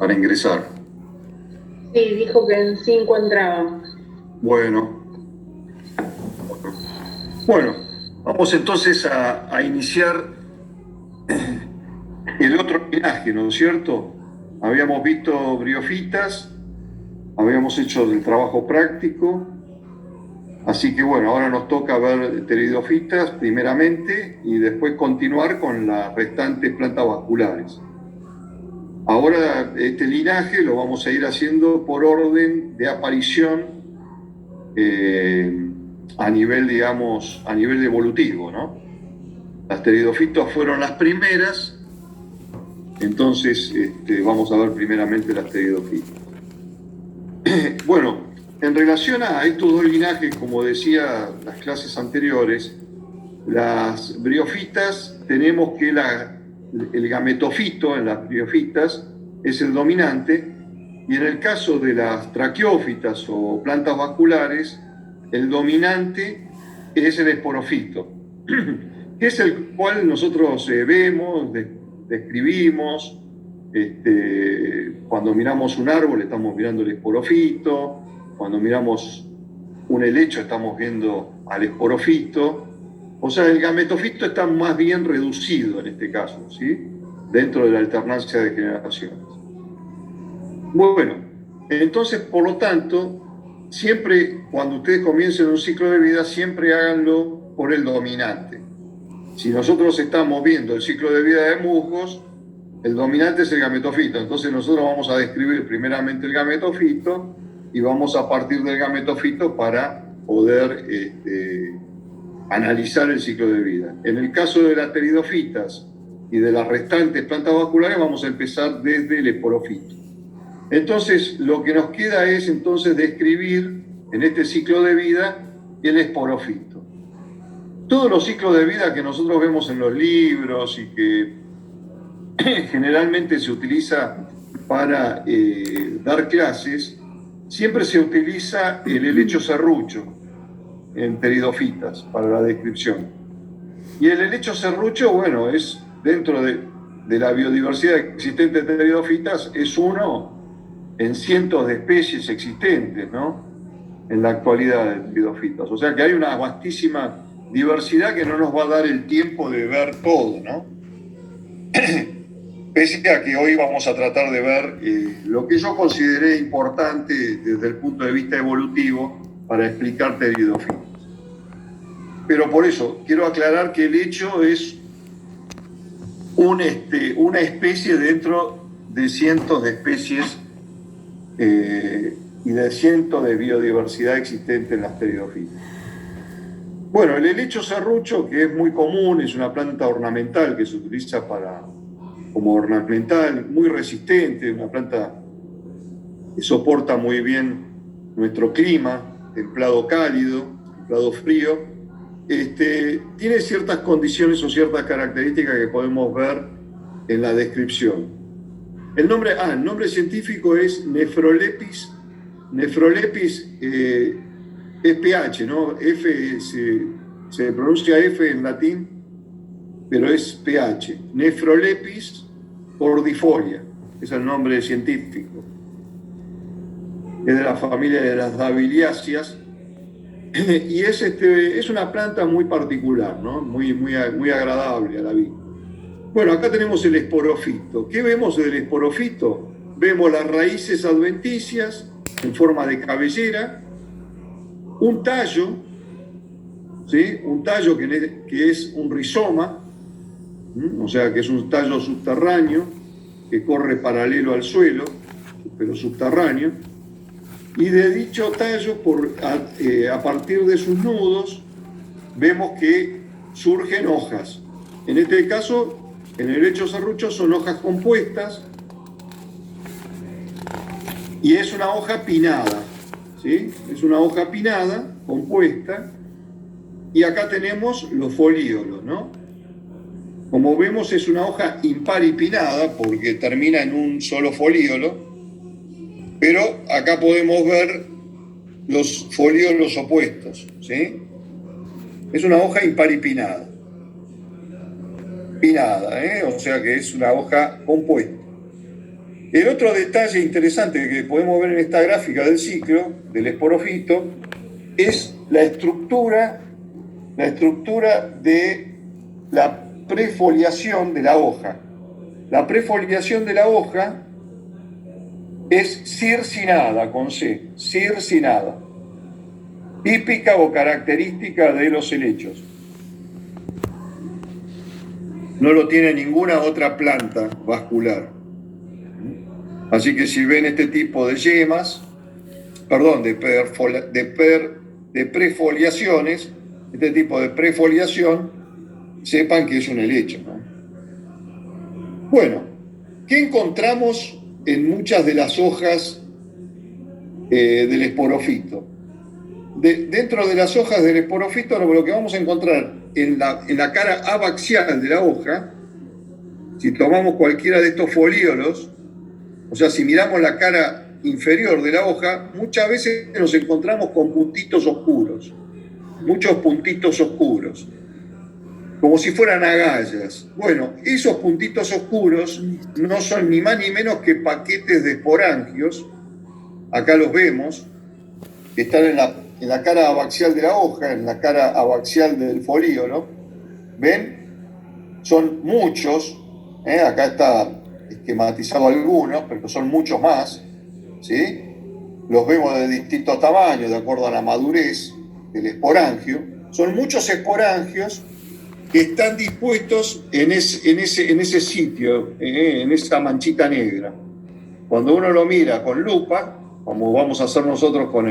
Para ingresar. Sí, dijo que en 5 entraba. Bueno, vamos entonces a iniciar el otro linaje, ¿no es cierto? Habíamos visto briofitas, habíamos hecho el trabajo práctico, así que bueno, ahora nos toca ver pteridofitas primeramente y después continuar con las restantes plantas vasculares. Ahora este linaje lo vamos a ir haciendo por orden de aparición a nivel, digamos, a nivel evolutivo, ¿no? Las pteridofitas fueron las primeras, entonces vamos a ver primeramente las pteridofitas. Bueno, en relación a estos dos linajes, como decía las clases anteriores, las briofitas, tenemos que el gametofito en las briofitas es el dominante, y en el caso de las traqueófitas o plantas vasculares, el dominante es el esporofito, que es el cual nosotros vemos, describimos. Cuando miramos un árbol estamos mirando el esporofito, cuando miramos un helecho estamos viendo al esporofito. O sea, el gametofito está más bien reducido en este caso, ¿sí? Dentro de la alternancia de generaciones. Bueno, entonces, por lo tanto, siempre cuando ustedes comiencen un ciclo de vida, siempre háganlo por el dominante. Si nosotros estamos viendo el ciclo de vida de musgos, el dominante es el gametofito. Entonces nosotros vamos a describir primeramente el gametofito y vamos a partir del gametofito para poder analizar el ciclo de vida. En el caso de las pteridofitas y de las restantes plantas vasculares, vamos a empezar desde el esporofito. Entonces, lo que nos queda es entonces describir en este ciclo de vida el esporofito. Todos los ciclos de vida que nosotros vemos en los libros y que generalmente se utiliza para dar clases, siempre se utiliza el helecho serrucho en pteridofitas para la descripción. Y el helecho serrucho, bueno, es dentro de la biodiversidad existente de pteridofitas, es uno en cientos de especies existentes, ¿no? En la actualidad de pteridofitas. O sea que hay una vastísima diversidad que no nos va a dar el tiempo de ver todo, ¿no? Pese a que hoy vamos a tratar de ver lo que yo consideré importante desde el punto de vista evolutivo para explicar pteridofitas. Pero por eso quiero aclarar que el helecho es una especie dentro de cientos de especies y de cientos de biodiversidad existente en las pteridofitas. Bueno, el helecho serrucho, que es muy común, es una planta ornamental que se utiliza como ornamental, muy resistente, una planta que soporta muy bien nuestro clima, templado cálido, templado frío. Tiene ciertas condiciones o ciertas características que podemos ver en la descripción. El nombre científico es Nephrolepis. Nephrolepis es PH, ¿no? F se pronuncia F en latín, pero es PH. Nephrolepis cordifolia, es el nombre científico. Es de la familia de las Dabiliáceas y es una planta muy particular, ¿no? Muy agradable a la vista. Bueno, acá tenemos el esporofito. ¿Qué vemos del esporofito? Vemos las raíces adventicias en forma de cabellera, un tallo, ¿sí? Un tallo que es un rizoma, o sea que es un tallo subterráneo que corre paralelo al suelo, pero subterráneo, y de dicho tallo, a partir de sus nudos, vemos que surgen hojas. En este caso, en el helecho serrucho son hojas compuestas y es una hoja pinnada, ¿sí? Es una hoja pinnada, compuesta, y acá tenemos los folíolos, ¿no? Como vemos, es una hoja impar y pinnada porque termina en un solo folíolo, pero acá podemos ver los folíolos opuestos, ¿sí? Es una hoja impar y pinnada. Pinnada, o sea que es una hoja compuesta. El otro detalle interesante que podemos ver en esta gráfica del ciclo, del esporofito, es la estructura de la prefoliación de la hoja. La prefoliación de la hoja es circinada, con C, circinada, típica o característica de los helechos. No lo tiene ninguna otra planta vascular. Así que si ven este tipo de yemas, perdón, de prefoliaciones, este tipo de prefoliación, sepan que es un helecho, ¿no? Bueno, ¿qué encontramos en muchas de las hojas del esporofito? Dentro de las hojas del esporofito, lo que vamos a encontrar en la cara abaxial de la hoja, si tomamos cualquiera de estos folíolos, o sea, si miramos la cara inferior de la hoja, muchas veces nos encontramos con puntitos oscuros, muchos puntitos oscuros, como si fueran agallas. Bueno, esos puntitos oscuros no son ni más ni menos que paquetes de esporangios. Acá los vemos, que están en la cara abaxial de la hoja, en la cara abaxial del folíolo. ¿Ven? Son muchos, acá está esquematizado algunos, pero son muchos más, ¿sí? Los vemos de distintos tamaños, de acuerdo a la madurez del esporangio. Son muchos esporangios que están dispuestos en ese sitio, en esa manchita negra. Cuando uno lo mira con lupa, como vamos a hacer nosotros con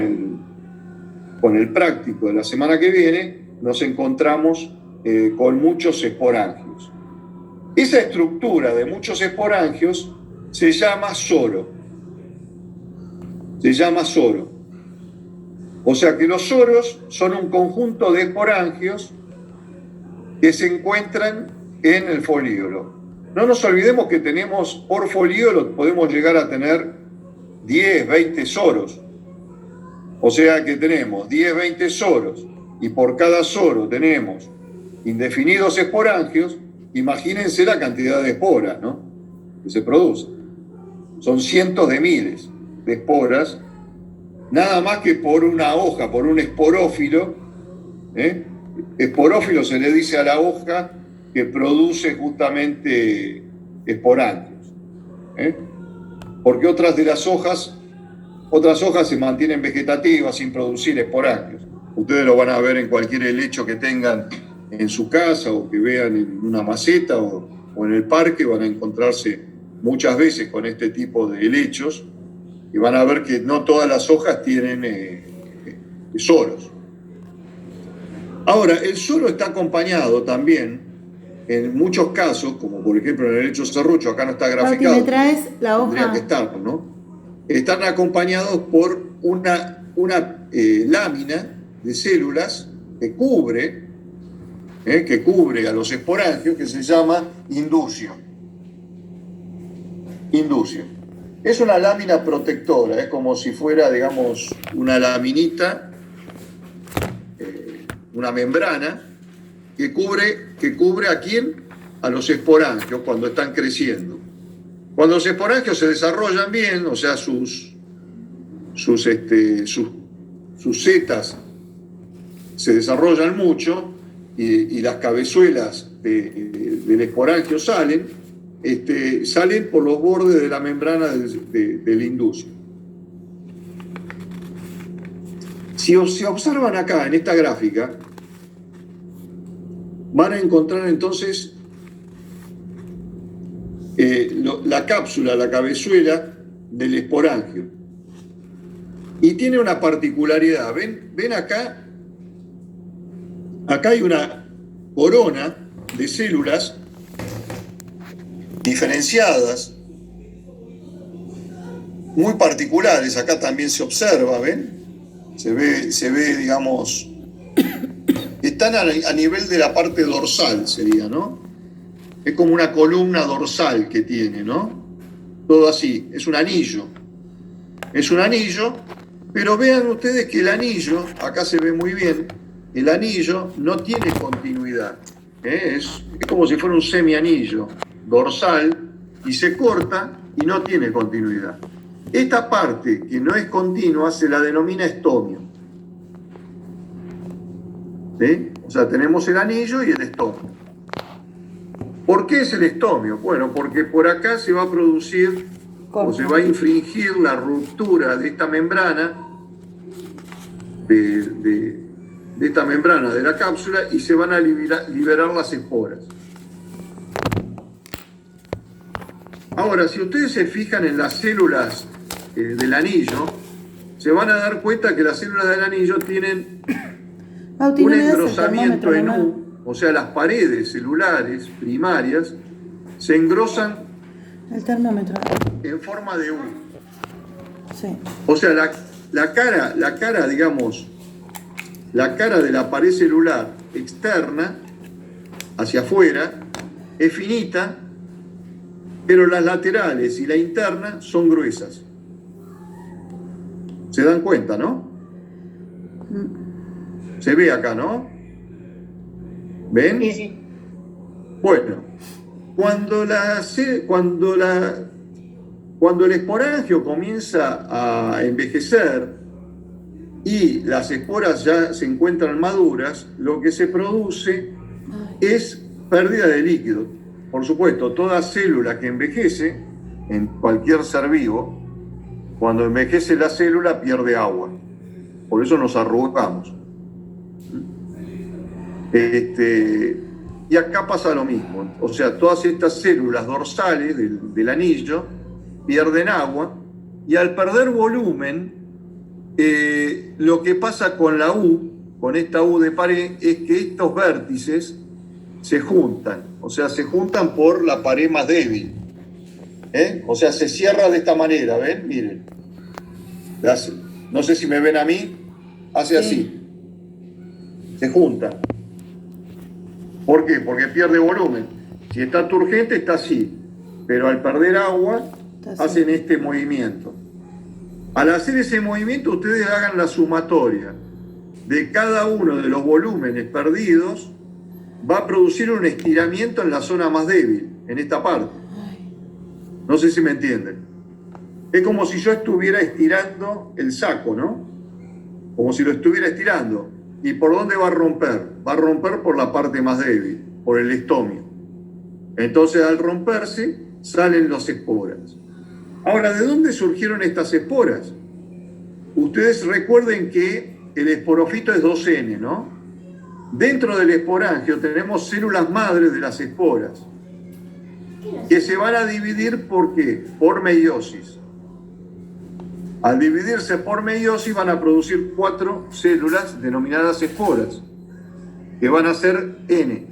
el práctico de la semana que viene, nos encontramos con muchos esporangios. Esa estructura de muchos esporangios se llama soro. Se llama soro. O sea que los soros son un conjunto de esporangios que se encuentran en el folíolo. No nos olvidemos que tenemos por folíolo, podemos llegar a tener 10, 20 soros. O sea que tenemos 10, 20 soros y por cada soro tenemos indefinidos esporangios. Imagínense la cantidad de esporas, ¿no?, que se producen. Son cientos de miles de esporas, nada más que por una hoja, por un esporófilo. Esporófilo se le dice a la hoja que produce justamente esporangios. Porque otras hojas se mantienen vegetativas sin producir esporangios. Ustedes lo van a ver en cualquier helecho que tengan en su casa o que vean en una maceta o en el parque, van a encontrarse muchas veces con este tipo de helechos y van a ver que no todas las hojas tienen soros. Ahora, el soro está acompañado también, en muchos casos, como por ejemplo en el helecho serrucho, acá no está graficado. ¿Me traes la hoja? Tendría que estar, ¿no? Están acompañados por una lámina de células que cubre a los esporangios, que se llama inducio. Inducio. Es una lámina protectora, es como si fuera, digamos, una laminita, una membrana, que cubre ¿a quién? A los esporangios cuando están creciendo. Cuando los esporangios se desarrollan bien, o sea, sus setas se desarrollan mucho y las cabezuelas del esporangio salen por los bordes de la membrana del inducio. Si observan acá en esta gráfica, van a encontrar entonces la cápsula, la cabezuela del esporangio. Y tiene una particularidad. ¿Ven acá? Acá hay una corona de células diferenciadas, muy particulares. Acá también se observa, ¿ven? Se ve, digamos, están a nivel de la parte dorsal, sería, ¿no? Es como una columna dorsal que tiene, ¿no? Todo así, es un anillo. Es un anillo, pero vean ustedes que el anillo, acá se ve muy bien, el anillo no tiene continuidad. Es como si fuera un semianillo dorsal y se corta y no tiene continuidad. Esta parte que no es continua se la denomina estomio. ¿Sí? O sea, tenemos el anillo y el estomio. ¿Por qué es el estomio? Bueno, porque por acá se va a producir o se va a infringir la ruptura de esta membrana, de esta membrana de la cápsula, y se van a liberar las esporas. Ahora, si ustedes se fijan en las células del anillo, se van a dar cuenta que las células del anillo tienen un engrosamiento en U, o sea, las paredes celulares primarias se engrosan el termómetro en forma de U. Sí. O sea, la cara, digamos, la cara de la pared celular externa, hacia afuera, es finita, pero las laterales y la interna son gruesas. ¿Se dan cuenta, no? Se ve acá, ¿no? ¿Ven? Sí, sí. Bueno, cuando el esporangio comienza a envejecer y las esporas ya se encuentran maduras, lo que se produce es pérdida de líquido. Por supuesto, toda célula que envejece, en cualquier ser vivo, cuando envejece la célula pierde agua. Por eso nos arrugamos. Y acá pasa lo mismo. O sea, todas estas células dorsales del anillo pierden agua, y al perder volumen, lo que pasa con la U, con esta U de pared, es que estos vértices se juntan. O sea, se juntan por la pared más débil. O sea, se cierra de esta manera, ¿ven? Miren. No sé si me ven a mí. Hace así. Se juntan. ¿Por qué? Porque pierde volumen. Si está turgente, está así. Pero al perder agua, hacen este movimiento. Al hacer ese movimiento, ustedes hagan la sumatoria de cada uno de los volúmenes perdidos, va a producir un estiramiento en la zona más débil, en esta parte. No sé si me entienden. Es como si yo estuviera estirando el saco, ¿no? Como si lo estuviera estirando. ¿Y por dónde va a romper? Va a romper por la parte más débil, por el estomio. Entonces, al romperse, salen las esporas. Ahora, ¿de dónde surgieron estas esporas? Ustedes recuerden que el esporofito es 2N, ¿no? Dentro del esporangio tenemos células madres de las esporas, que se van a dividir, ¿por qué? Por meiosis. Al dividirse por meiosis van a producir 4 células denominadas esporas, que van a ser N.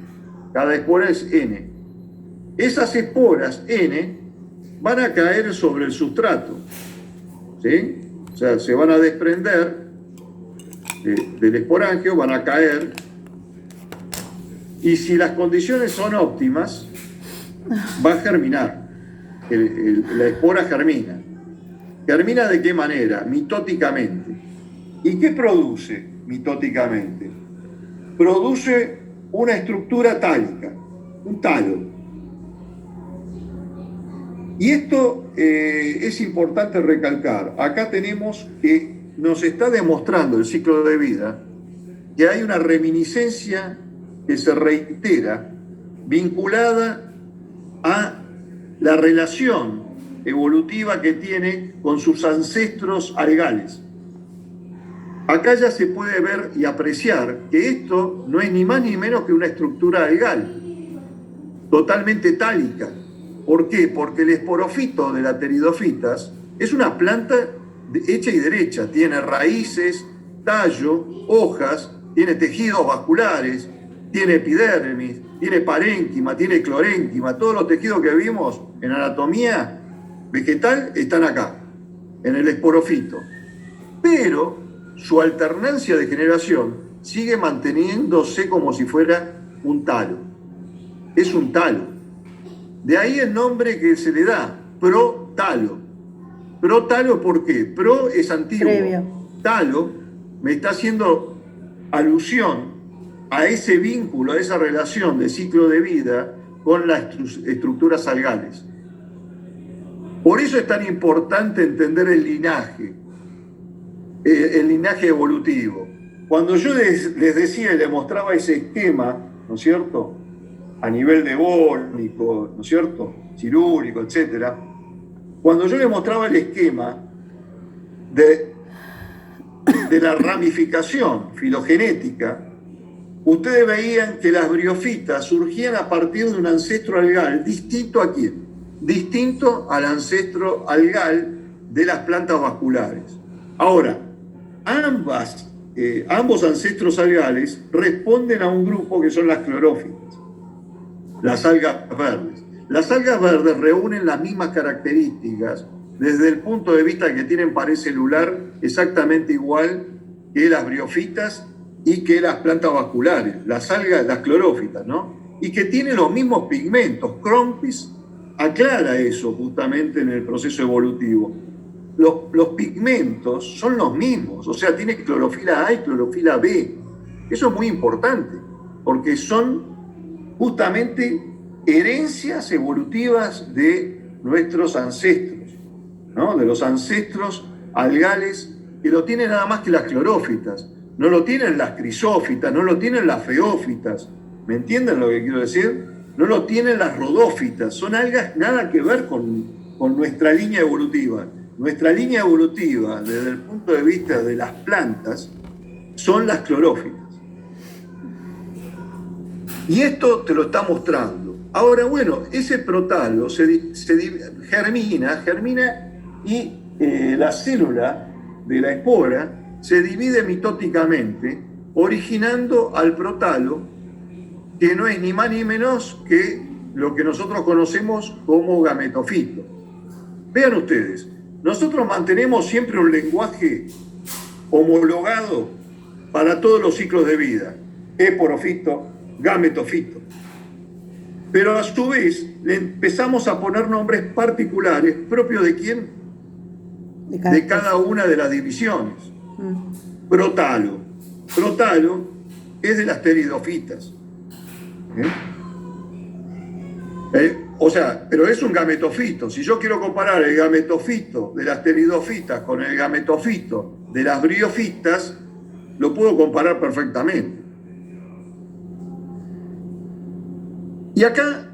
Cada espora es N. Esas esporas N van a caer sobre el sustrato, ¿sí? O sea, se van a desprender del esporangio, van a caer, y si las condiciones son óptimas, va a germinar. La espora germina. ¿Germina de qué manera? Mitóticamente. ¿Y qué produce mitóticamente? Produce una estructura tálica, un talo. Y esto es importante recalcar. Acá tenemos que nos está demostrando el ciclo de vida que hay una reminiscencia que se reitera vinculada a la relación evolutiva que tiene con sus ancestros algales. Acá ya se puede ver y apreciar que esto no es ni más ni menos que una estructura algal, totalmente tálica. ¿Por qué? Porque el esporofito de la pteridofitas es una planta hecha y derecha, tiene raíces, tallo, hojas, tiene tejidos vasculares, tiene epidermis, tiene parénquima, tiene clorénquima, todos los tejidos que vimos en anatomía vegetal están acá, en el esporofito. Pero su alternancia de generación sigue manteniéndose como si fuera un talo. Es un talo. De ahí el nombre que se le da, protalo. Protalo, ¿por qué? Pro es antiguo. Previo. Talo me está haciendo alusión a ese vínculo, a esa relación de ciclo de vida con las estructuras algales. Por eso es tan importante entender el linaje evolutivo. Cuando yo les decía y les mostraba ese esquema, ¿no es cierto?, a nivel devónico, ¿no es cierto?, cirúrgico, etc. Cuando yo les mostraba el esquema de la ramificación filogenética, ustedes veían que las briofitas surgían a partir de un ancestro algal distinto ¿a quién? Distinto al ancestro algal de las plantas vasculares. Ahora, ambos ancestros algales responden a un grupo que son las clorófitas, las algas verdes. Las algas verdes reúnen las mismas características desde el punto de vista que tienen pared celular exactamente igual que las briofitas y que las plantas vasculares, las algas, las clorófitas, ¿no? Y que tienen los mismos pigmentos. Cronquist aclara eso justamente en el proceso evolutivo. Los pigmentos son los mismos, o sea, tiene clorofila A y clorofila B. Eso es muy importante, porque son justamente herencias evolutivas de nuestros ancestros, ¿no? De los ancestros algales, que lo tienen nada más que las clorófitas, no lo tienen las crisófitas, no lo tienen las feófitas. ¿Me entienden lo que quiero decir? No lo tienen las rodófitas, son algas nada que ver con nuestra línea evolutiva. Nuestra línea evolutiva, desde el punto de vista de las plantas, son las clorófitas. Y esto te lo está mostrando. Ahora, bueno, ese protalo germina y la célula de la espora se divide mitóticamente, originando al protalo, que no es ni más ni menos que lo que nosotros conocemos como gametofito. Vean ustedes, nosotros mantenemos siempre un lenguaje homologado para todos los ciclos de vida, esporofito, gametofito. Pero a su vez le empezamos a poner nombres particulares propios de quién, de cada una de las divisiones. Protalo es de las pteridofitas. O sea, pero es un gametofito. Si yo quiero comparar el gametofito de las pteridofitas con el gametofito de las briofitas, lo puedo comparar perfectamente. Y acá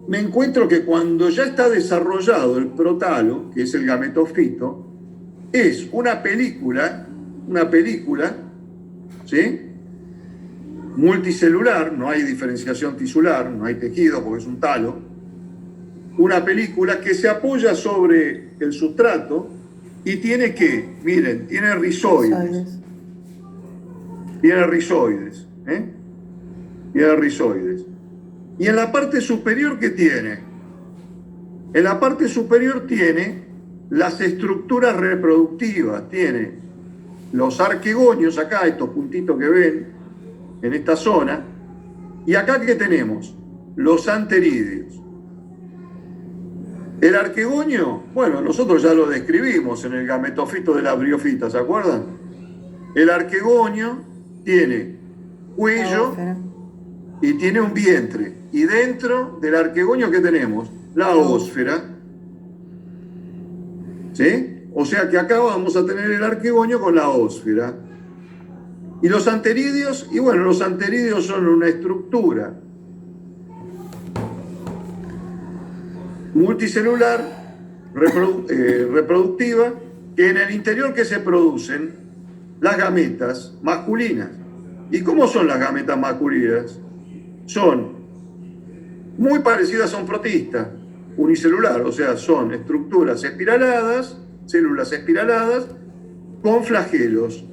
me encuentro que cuando ya está desarrollado el protalo, que es el gametofito, es una película, ¿sí?, multicelular, no hay diferenciación tisular, no hay tejido porque es un talo, una película que se apoya sobre el sustrato y tiene que, miren, tiene rizoides. Tiene rizoides. Y en la parte superior, ¿qué tiene? En la parte superior tiene las estructuras reproductivas, tiene los arquegonios, acá, estos puntitos que ven, en esta zona, y acá ¿qué tenemos? Los anterídeos. El arquegonio, bueno, nosotros ya lo describimos en el gametofito de la briofita, ¿se acuerdan? El arquegonio tiene cuello y tiene un vientre, y dentro del arquegonio ¿qué tenemos? La ósfera, ¿sí? O sea que acá vamos a tener el arquegonio con la ósfera. Y los anterídeos, y bueno, los anterídeos son una estructura multicelular reproductiva, que en el interior que se producen las gametas masculinas. ¿Y cómo son las gametas masculinas? Son muy parecidas a un protista unicelular, o sea, son estructuras espiraladas, células espiraladas con flagelos.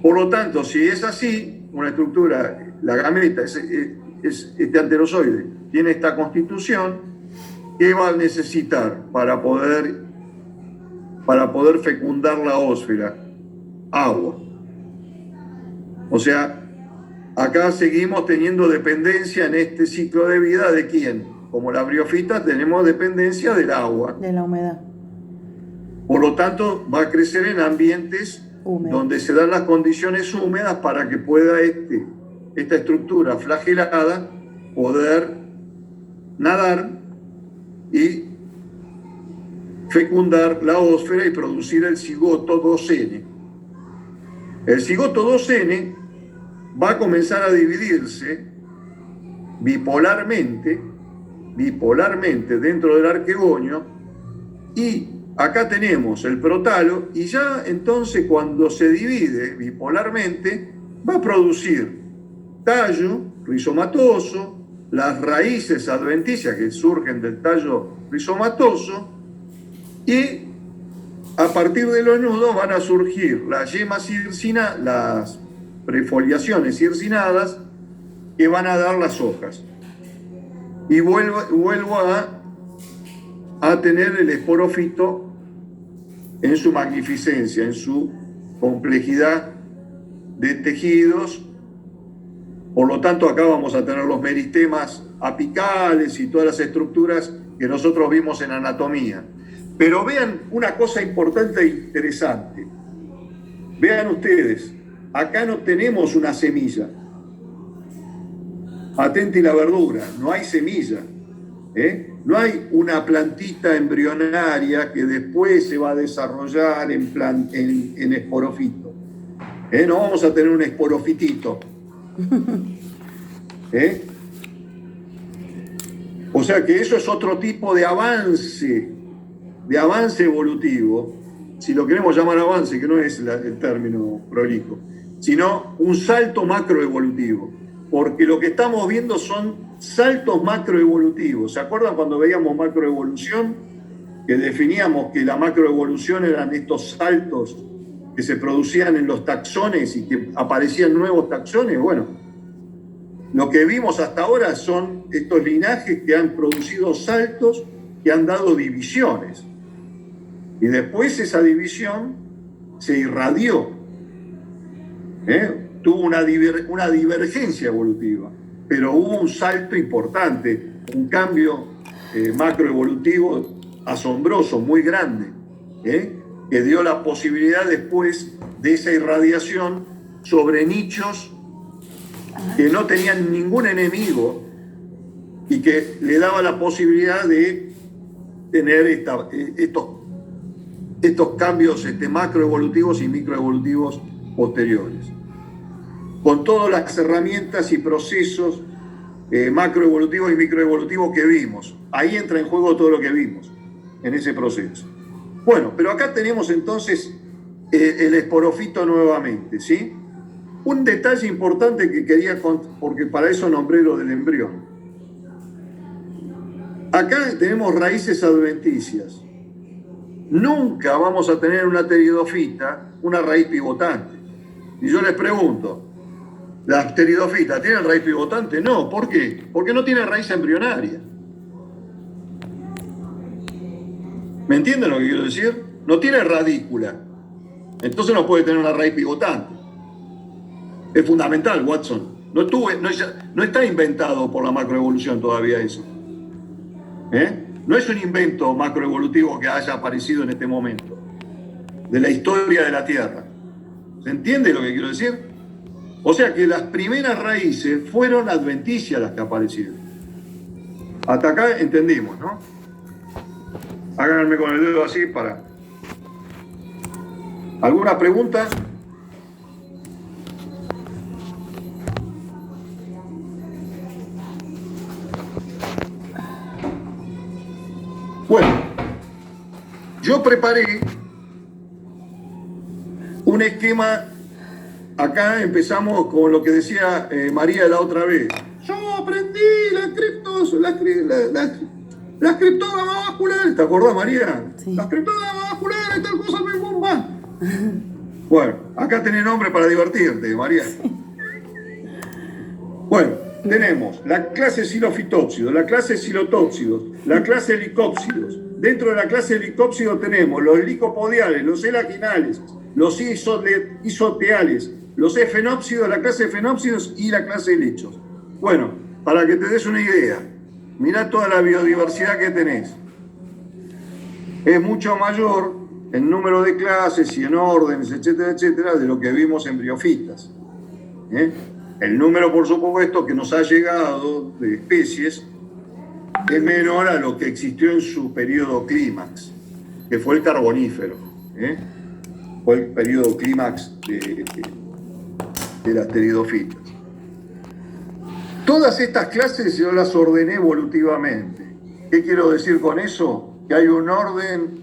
Por lo tanto, si es así, una estructura, la gameta, este anterozoide, tiene esta constitución, ¿qué va a necesitar para poder fecundar la ósfera? Agua. O sea, acá seguimos teniendo dependencia en este ciclo de vida ¿de quién? Como la briofita tenemos dependencia del agua. De la humedad. Por lo tanto, va a crecer en ambientes donde se dan las condiciones húmedas para que pueda esta estructura flagelada poder nadar y fecundar la ósfera y producir el cigoto 2N. El cigoto 2N va a comenzar a dividirse bipolarmente dentro del arquegonio, y acá tenemos el protalo, y ya entonces cuando se divide bipolarmente va a producir tallo rizomatoso, las raíces adventicias que surgen del tallo rizomatoso, y a partir de los nudos van a surgir las yemas circinadas, las prefoliaciones circinadas, que van a dar las hojas. Y vuelvo a tener el esporófito en su magnificencia, en su complejidad de tejidos. Por lo tanto, acá vamos a tener los meristemas apicales y todas las estructuras que nosotros vimos en anatomía. Pero vean una cosa importante e interesante. Vean ustedes, acá no tenemos una semilla. Atenti la verdura, no hay semilla. No hay una plantita embrionaria que después se va a desarrollar en esporofito. No vamos a tener un esporofitito. O sea que eso es otro tipo de avance evolutivo, si lo queremos llamar avance, que no es el término prolijo, sino un salto macroevolutivo, porque lo que estamos viendo son saltos macroevolutivos. ¿Se acuerdan cuando veíamos macroevolución? Que definíamos que la macroevolución eran estos saltos que se producían en los taxones y que aparecían nuevos taxones. Bueno, lo que vimos hasta ahora son estos linajes que han producido saltos que han dado divisiones. Y después esa división se irradió. Tuvo una divergencia evolutiva, pero hubo un salto importante, un cambio macroevolutivo asombroso, muy grande, que dio la posibilidad después de esa irradiación sobre nichos que no tenían ningún enemigo y que le daba la posibilidad de tener estos cambios macroevolutivos y microevolutivos posteriores, con todas las herramientas y procesos macroevolutivos y microevolutivos que vimos. Ahí entra en juego todo lo que vimos en ese proceso. Bueno, pero acá tenemos entonces el esporofito nuevamente, ¿sí? Un detalle importante que quería, porque para eso nombré lo del embrión. Acá tenemos raíces adventicias. Nunca vamos a tener una pteridofita, una raíz pivotante. Y yo les pregunto, ¿las pteridofitas tienen raíz pivotante? No, ¿por qué? Porque no tienen raíz embrionaria. ¿Me entienden lo que quiero decir? No tiene radícula. Entonces no puede tener una raíz pivotante. Es fundamental, Watson. No está inventado por la macroevolución todavía eso. No es un invento macroevolutivo que haya aparecido en este momento de la historia de la Tierra. ¿Se entiende lo que quiero decir? O sea que las primeras raíces fueron adventicias las que aparecieron. Hasta acá entendimos, ¿no? Háganme con el dedo así para... ¿Alguna pregunta? Bueno, yo preparé un esquema. Acá empezamos con lo que decía María la otra vez. Yo aprendí las criptógamas vasculares. ¿Te acordás, María? Sí. Las criptógamas vasculares, tal cosa, me bomba. Bueno, acá tenés nombre para divertirte, María. Bueno, tenemos la clase silofitópsidos, la clase silotópsidos, la clase licópsidos. Dentro de la clase licópsidos tenemos los licopodiales, los elaginales, los isoteales, los efenópsidos, la clase de fenópsidos y la clase de lechos. Bueno, para que te des una idea, mirá toda la biodiversidad que tenés. Es mucho mayor en número de clases y en órdenes, etcétera, etcétera, de lo que vimos en briofitas. El número, por supuesto, que nos ha llegado de especies es menor a lo que existió en su periodo clímax. que fue el Carbonífero. Fue el periodo clímax de las pteridofitas. Todas estas clases yo las ordené evolutivamente. ¿Qué quiero decir con eso? Que hay un orden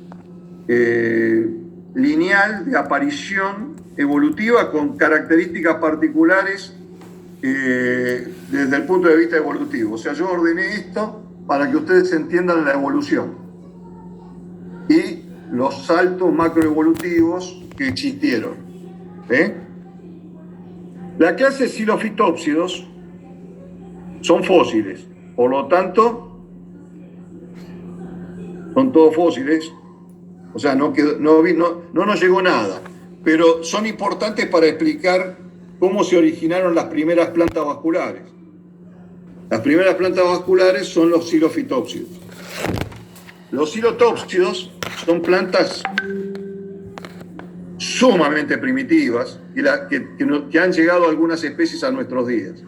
lineal de aparición evolutiva con características particulares desde el punto de vista evolutivo. O sea, yo ordené esto para que ustedes entiendan la evolución y los saltos macroevolutivos que existieron. La clase Xilophytopsidos son fósiles, por lo tanto, son todos fósiles, o sea, no nos llegó nada, pero son importantes para explicar cómo se originaron las primeras plantas vasculares. Las primeras plantas vasculares son los Xilophytopsidos. Los Xilophytopsidos son plantas sumamente primitivas que han llegado algunas especies a nuestros días.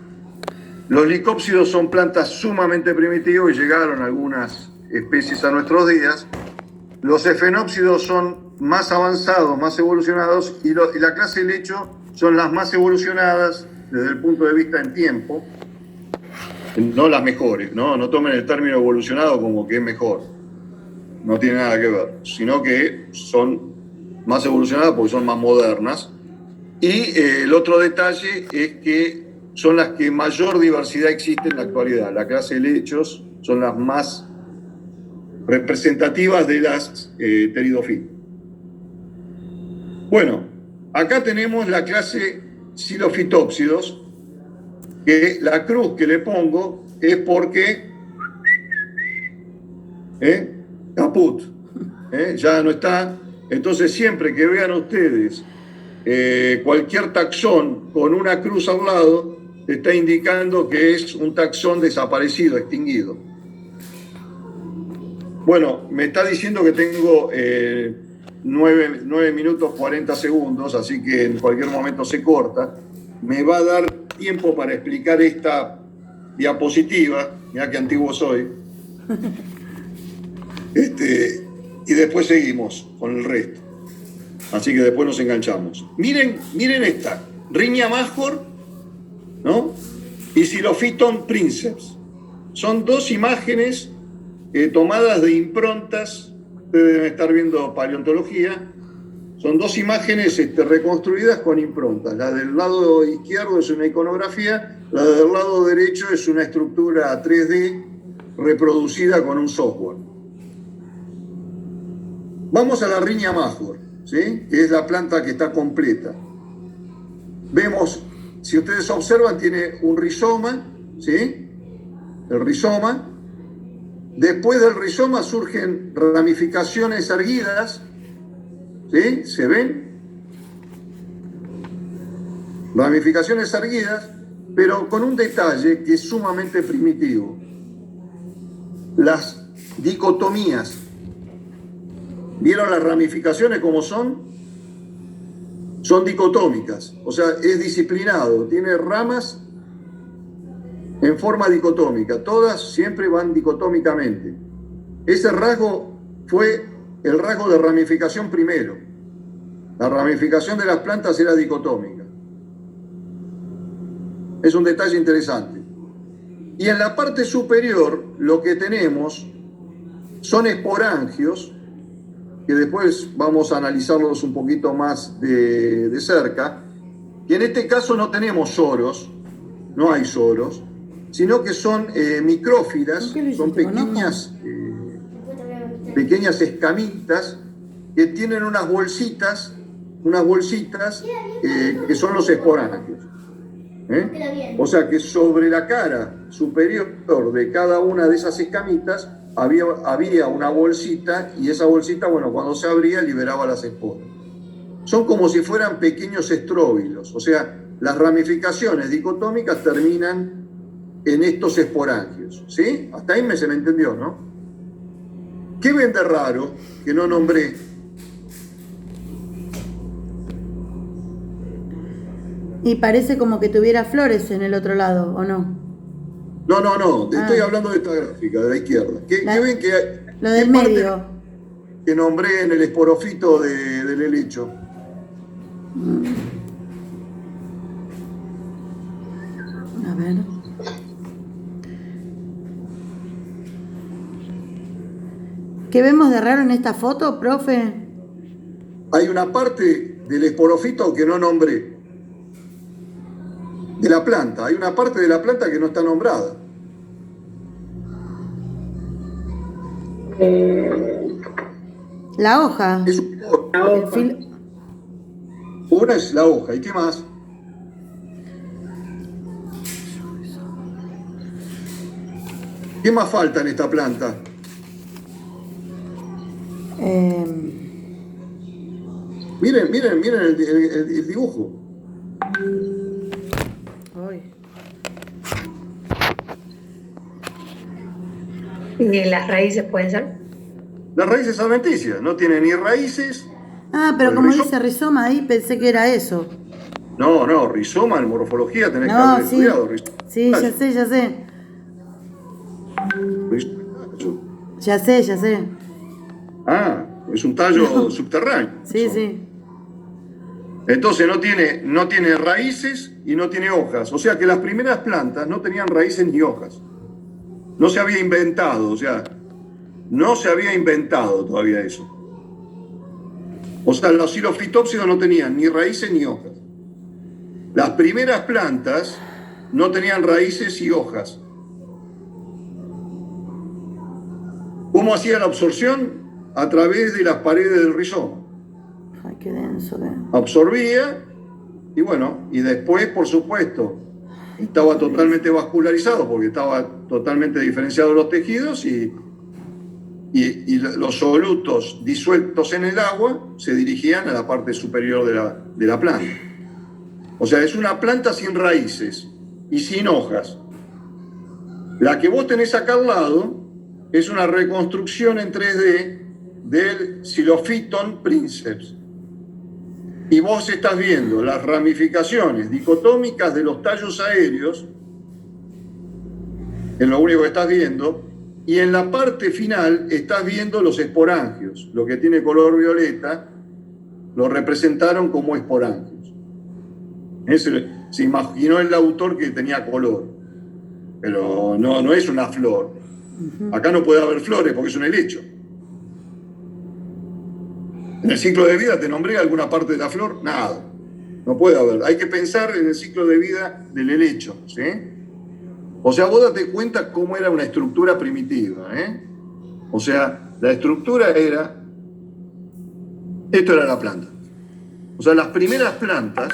Los licópsidos son plantas sumamente primitivas y llegaron algunas especies a nuestros días. Los efenópsidos son más avanzados, más evolucionados, y la clase helecho son las más evolucionadas desde el punto de vista en tiempo, no las mejores, no tomen el término evolucionado como que es mejor, no tiene nada que ver, sino que son más evolucionadas porque son más modernas. Y el otro detalle es que son las que mayor diversidad existe en la actualidad. La clase helechos son las más representativas de las pteridofitas. Bueno, acá tenemos la clase Xilophytopsidos, que la cruz que le pongo es porque caput, ya no está. Entonces siempre que vean ustedes cualquier taxón con una cruz al lado, está indicando que es un taxón desaparecido, extinguido. Bueno, me está diciendo que tengo 9 minutos 40 segundos, así que en cualquier momento se corta. Me va a dar tiempo para explicar esta diapositiva, mirá qué antiguo soy. Y después seguimos con el resto. Así que después nos enganchamos. Miren esta, Rhynia major, ¿no? Y Xilophyton princeps. Son dos imágenes tomadas de improntas. Ustedes deben estar viendo paleontología. Son dos imágenes reconstruidas con improntas. La del lado izquierdo es una iconografía, la del lado derecho es una estructura 3D reproducida con un software. Vamos a la Rhynia major, ¿sí? Que es la planta que está completa. Vemos, si ustedes observan, tiene un rizoma, ¿sí? El rizoma. Después del rizoma surgen ramificaciones erguidas, ¿sí? ¿Se ven? Ramificaciones erguidas, pero con un detalle que es sumamente primitivo. Las dicotomías. ¿Vieron las ramificaciones como son? Son dicotómicas, o sea, es disciplinado, tiene ramas en forma dicotómica, todas siempre van dicotómicamente. Ese rasgo fue el rasgo de ramificación primero. La ramificación de las plantas era dicotómica. Es un detalle interesante. Y en la parte superior lo que tenemos son esporangios, que después vamos a analizarlos un poquito más de cerca, que en este caso no tenemos soros, no hay soros, sino que son micrófilas, son pequeñas escamitas que tienen unas bolsitas que son los esporangios. O sea que sobre la cara superior de cada una de esas escamitas había una bolsita, y esa bolsita, bueno, cuando se abría liberaba las esporas. Son como si fueran pequeños estróbilos, o sea, las ramificaciones dicotómicas terminan en estos esporangios, ¿sí? Hasta ahí se me entendió, ¿no? ¿Qué ven de raro que no nombré? Y parece como que tuviera flores en el otro lado, ¿o no? No, estoy hablando de esta gráfica, de la izquierda. ¿Qué ven que hay? Lo del medio. que nombré en el esporofito del helecho. A ver. ¿Qué vemos de raro en esta foto, profe? Hay una parte del esporofito que no nombré. De la planta. Hay una parte de la planta que no está nombrada. La hoja. Es La El hoja. una es la hoja. ¿Y qué más? ¿Qué más falta en esta planta? Miren el dibujo. Ay. ¿Y las raíces pueden ser? Las raíces adventicias. No tiene ni raíces. Ah, pero ¿El como rizoma? dice rizoma ahí, pensé que era eso. No, rizoma en morfología tenés que No, haber sí. estudiado. Rizoma. Sí, ya sé. Rizoma. Ya sé. Ah, es un tallo subterráneo. Sí, Eso. sí. Entonces no tiene raíces y no tiene hojas. O sea que las primeras plantas no tenían raíces ni hojas. No se había inventado, o sea, no se había inventado todavía eso. O sea, los xilofitópsidos no tenían ni raíces ni hojas. Las primeras plantas no tenían raíces y hojas. ¿Cómo hacía la absorción? A través de las paredes del rizoma. Ay, qué denso, Absorbía y bueno, y después, por supuesto, estaba totalmente vascularizado porque estaba totalmente diferenciado de los tejidos y los solutos disueltos en el agua se dirigían a la parte superior de la planta. O sea, es una planta sin raíces y sin hojas. La que vos tenés acá al lado es una reconstrucción en 3D del Xilophyton princeps. Y vos estás viendo las ramificaciones dicotómicas de los tallos aéreos, es lo único que estás viendo, y en la parte final estás viendo los esporangios. Lo que tiene color violeta lo representaron como esporangios. Se imaginó el autor que tenía color, pero no es una flor. Acá no puede haber flores porque es un helecho. En el ciclo de vida te nombré alguna parte de la flor, nada. No puede haber. Hay que pensar en el ciclo de vida del helecho, ¿sí? O sea, vos date cuenta cómo era una estructura primitiva, ¿eh? O sea, la estructura era... Esto era la planta. O sea, las primeras plantas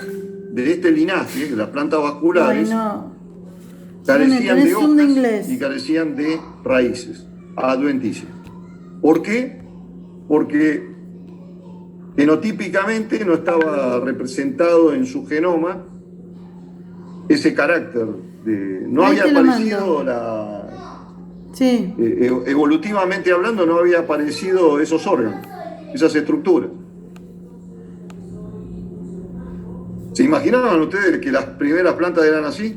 de este linaje, las plantas vasculares, Ay, no. carecían Tenés de Zoom de hojas inglés. y carecían de raíces adventicias. ¿Por qué? Porque genotípicamente no estaba representado en su genoma ese carácter de... No Ahí había te lo aparecido mando. Sí. evolutivamente hablando, no había aparecido esos órganos, esas estructuras. ¿Se imaginaban ustedes que las primeras plantas eran así?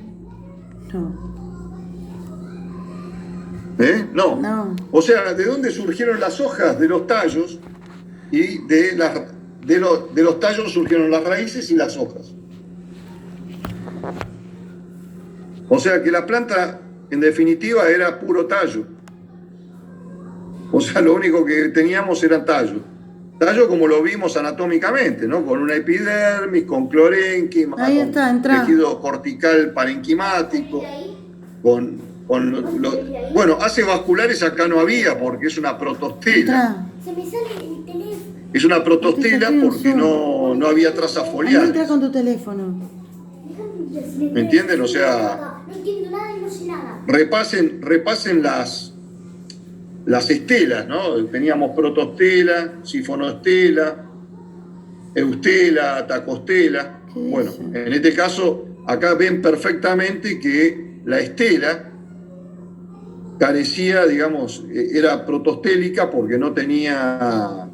No. No. No. O sea, ¿de dónde surgieron las hojas? De los tallos, y de los tallos surgieron las raíces y las hojas. O sea que la planta, en definitiva, era puro tallo. O sea, lo único que teníamos era tallo. Tallo como lo vimos anatómicamente, ¿no? Con una epidermis, con clorénquima, Ahí está, con entra. tejido cortical parenquimático, bueno, haces vasculares acá no había porque es una protostela. Entra. Se me sale el teléfono. Es una protostela Estoy en porque Zoom. no había trazas Ahí entra foliares. con tu teléfono. ¿Me entienden? O sea, No entiendo nada y no sé nada. repasen las estelas, ¿no? Teníamos protostela, sifonostela, eustela, tacostela. ¿Qué Bueno, dice? en este caso, acá ven perfectamente que la estela carecía, digamos, era protostélica porque no tenía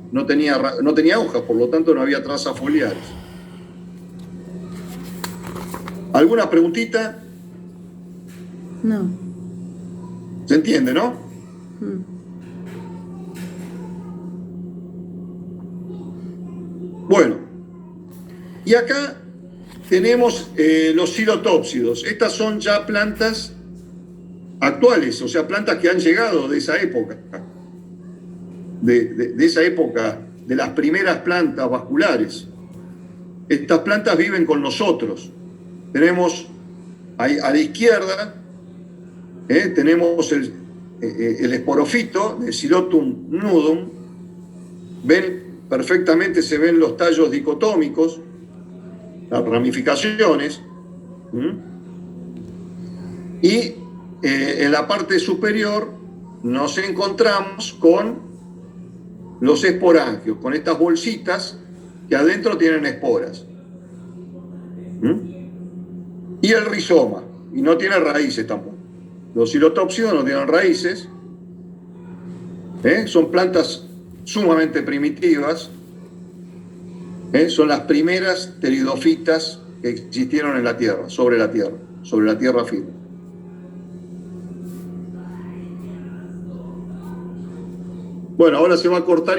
hojas, por lo tanto no había trazas foliares. ¿Alguna preguntita? No. ¿Se entiende, no? Mm. Bueno, y acá tenemos los silotópsidos. Estas son ya plantas actuales, o sea, plantas que han llegado de esa época, de esa época, de las primeras plantas vasculares. Estas plantas viven con nosotros. Tenemos ahí, a la izquierda, tenemos el esporofito de Silotum nudum. Ven perfectamente, se ven los tallos dicotómicos, las ramificaciones. Y en la parte superior nos encontramos con los esporangios, con estas bolsitas que adentro tienen esporas. Y el rizoma, y no tiene raíces tampoco. Los silotópsidos no tienen raíces. Son plantas sumamente primitivas. Son las primeras pteridofitas que existieron en la Tierra, sobre la Tierra firme. Bueno, ahora se va a cortar